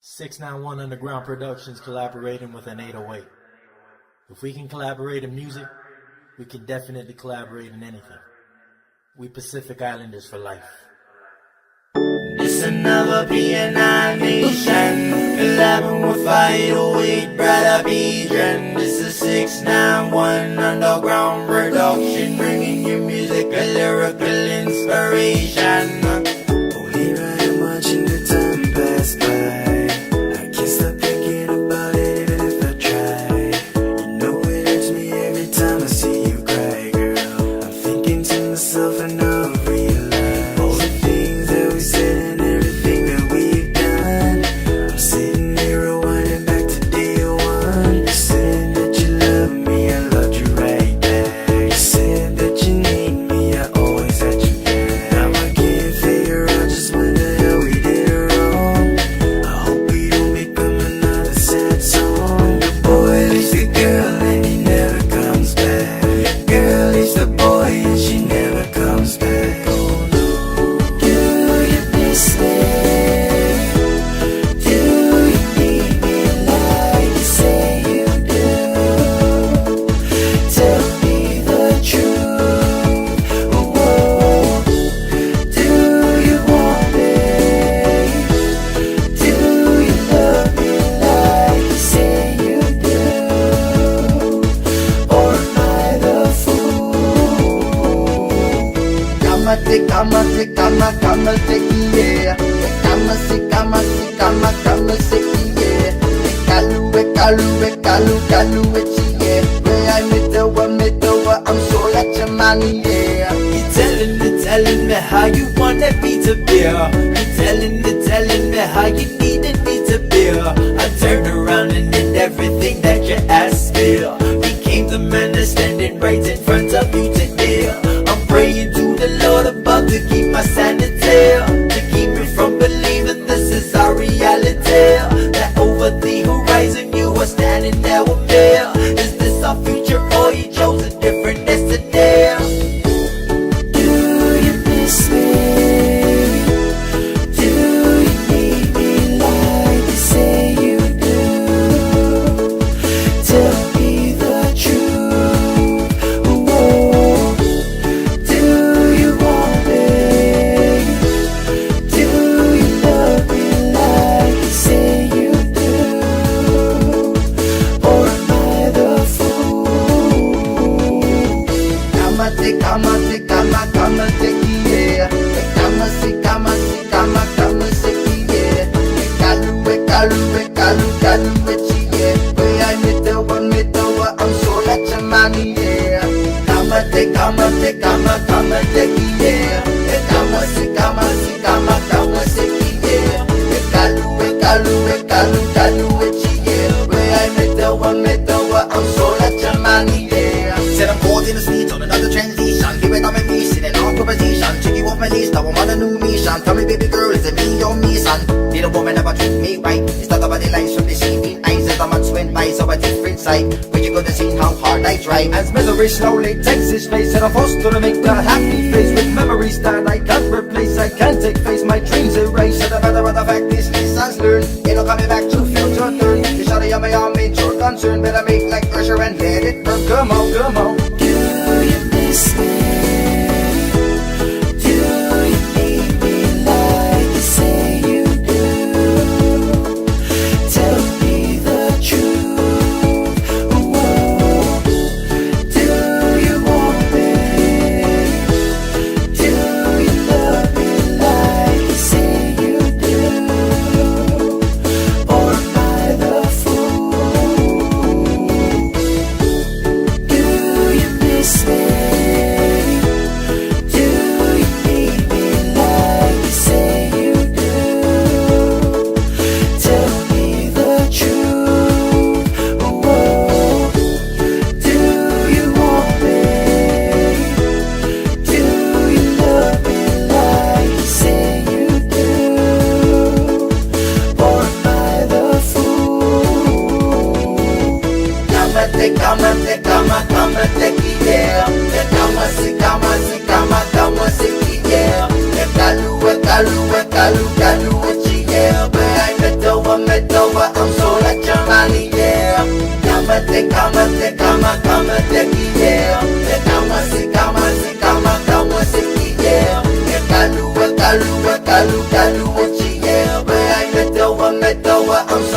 691 Underground Productions collaborating with an 808. If we can collaborate in music, we can definitely collaborate in anything. We Pacific Islanders for life. This another PNI Nation, collabing with 808, brother Bijan. This is 691 Underground Production, bringing you music, a lyrical inspiration. Oh, here I am watching the time pass by. I can't stop thinking about it even if I try. You know it hurts me every time I see you cry, girl. I'm thinking to myself and now I realize all the things that we said and everything that we've done. I'm sitting here rewinding back to day one. You said that you love me, I loved you right back. You said that you need me, I always had you there. Now I can't figure out just when the hell we did wrong. I hope we don't become another sad song. The boy leaves the girl and he never comes back. The girl leaves the boy and she never comes back. Oh no. Do you miss me? Do you need me like you say you do? Tell me the truth. Whoa. Do you want me? Do you love me like you say you do? Or am I the fool? Kama take yeah. Kama take yeah. Kalu yeah. Where I met over, I'm so like your money, yeah. You telling me how you wanted me to be. You telling me how you needed me to be. I turned around and did everything that you asked me. We came to man standing right in front of you today. I'm praying to the Lord above to keep my sanity, to keep me from believing this is our reality. That over the horizon you are standing there with me. Is this our future or you chose a different destiny? Do you miss me? Do you need me like you say you do? Tell me the truth. Whoa. Do you want me? Do you love me like you say you do? Or am I the fool? Kama take yeah. Kama take yeah. Kalu yeah. Where I met over, I'm so like your money, yeah. Kama take yeah. Kama take yeah. Kalu yeah. Where I met over, I'm so like your money, yeah. Said I'm caught in a sneeze on another transition. Here it on my knees in an awkward position. Check you off my list, now I'm on a new mission. Tell me baby girl, is it me or me son? Did a woman ever treat me right? It's not about the lines from the deceiving eyes that the months went by, so a different side. When you go to see how hard I try. As misery slowly takes its place, and I'm forced to make the happy face with memories that I can't replace. I can't take face, my dreams erase. So the matter of the fact these lessons learned, ain't no coming back to feel your turn. You should have my arm made your concern, better make like pressure and let it burn. Come on. Do you miss me? Do you need me like you say you do? Tell me the truth. Whoa. Do you want me? Do you love me like you say you do? Or am I the fool? Do umetoa, I'm so like Germany, yeah. Kama te, yeah. Kama si, yeah. Kalu, yeah. But I umetoa, I'm so